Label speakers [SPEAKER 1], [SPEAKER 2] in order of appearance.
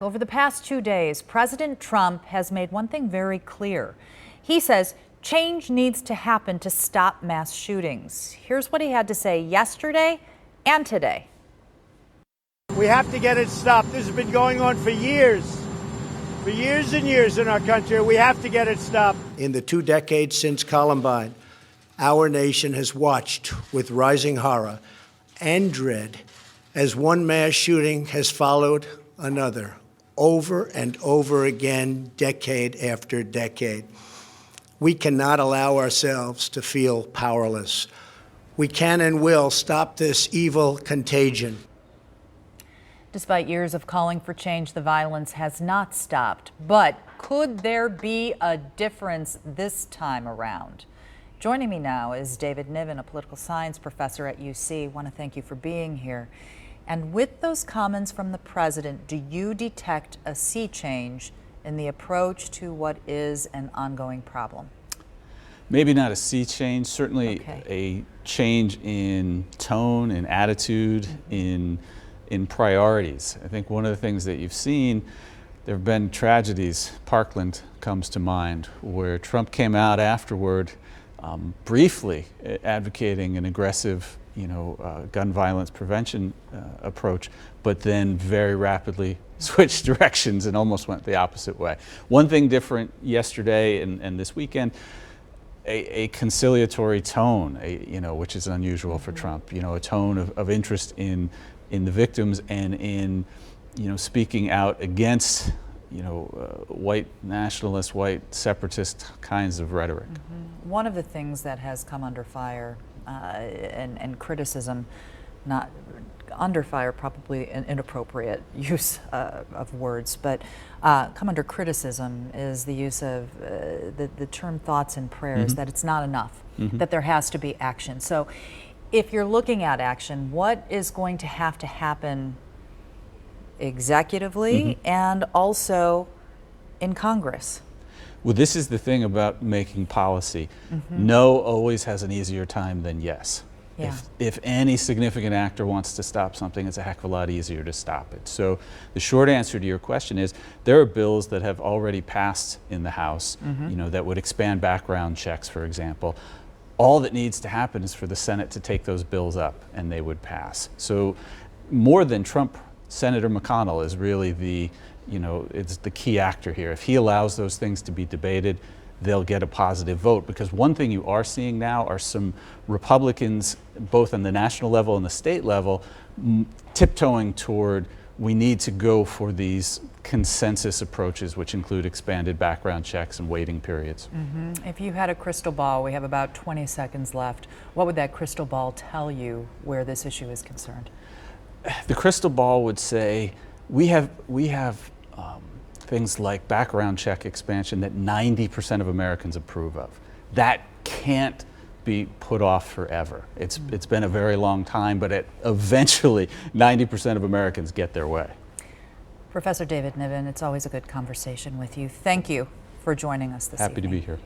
[SPEAKER 1] Over the past 2 days, President Trump has made one thing very clear. He says change needs to happen to stop mass shootings. Here's what he had to say yesterday and today.
[SPEAKER 2] We have to get it stopped. This has been going on for years and years in our country. We have to get it stopped.
[SPEAKER 3] In the 2 decades since Columbine, our nation has watched with rising horror and dread as one mass shooting has followed another, over and over again, decade after decade. We cannot allow ourselves to feel powerless. We can and will stop this evil contagion.
[SPEAKER 1] Despite years of calling for change, the violence has not stopped. But could there be a difference this time around? Joining me now is David Niven, a political science professor at UC. I want to thank you for being here. And with those comments from the president, do you detect a sea change in the approach to what is an ongoing problem?
[SPEAKER 4] Maybe not a sea change, certainly a change in tone, in attitude, in priorities. I think one of the things that you've seen, there have been tragedies. Parkland comes to mind, where Trump came out afterward briefly advocating an aggressive gun violence prevention approach, but then very rapidly switched directions and almost went the opposite way. One thing different yesterday and this weekend, a conciliatory tone, which is unusual for Trump. A tone of interest in the victims and in speaking out against white nationalist, white separatist kinds of rhetoric.
[SPEAKER 1] One of the things that has come under fire and criticism, not under fire, probably an inappropriate use of words, but come under criticism is the use of the term thoughts and prayers, that it's not enough, that there has to be action. So if you're looking at action, what is going to have to happen executively and also in Congress?
[SPEAKER 4] Well, this is the thing about making policy. No always has an easier time than yes.
[SPEAKER 1] Yeah.
[SPEAKER 4] If any significant actor wants to stop something, it's a heck of a lot easier to stop it. So the short answer to your question is there are bills that have already passed in the House, that would expand background checks, for example. All that needs to happen is for the Senate to take those bills up and they would pass. So more than Trump, Senator McConnell is really it's the key actor here. If he allows those things to be debated, they'll get a positive vote. Because one thing you are seeing now are some Republicans, both on the national level and the state level, tiptoeing toward we need to go for these consensus approaches, which include expanded background checks and waiting periods.
[SPEAKER 1] If you had a crystal ball, we have about 20 seconds left, what would that crystal ball tell you where this issue is concerned?
[SPEAKER 4] The crystal ball would say we have things like background check expansion that 90% of Americans approve of. That can't be put off forever. It's been a very long time, but eventually 90% of Americans get their way.
[SPEAKER 1] Professor David Niven, it's always a good conversation with you. Thank you for joining us this evening.
[SPEAKER 4] Happy to be here.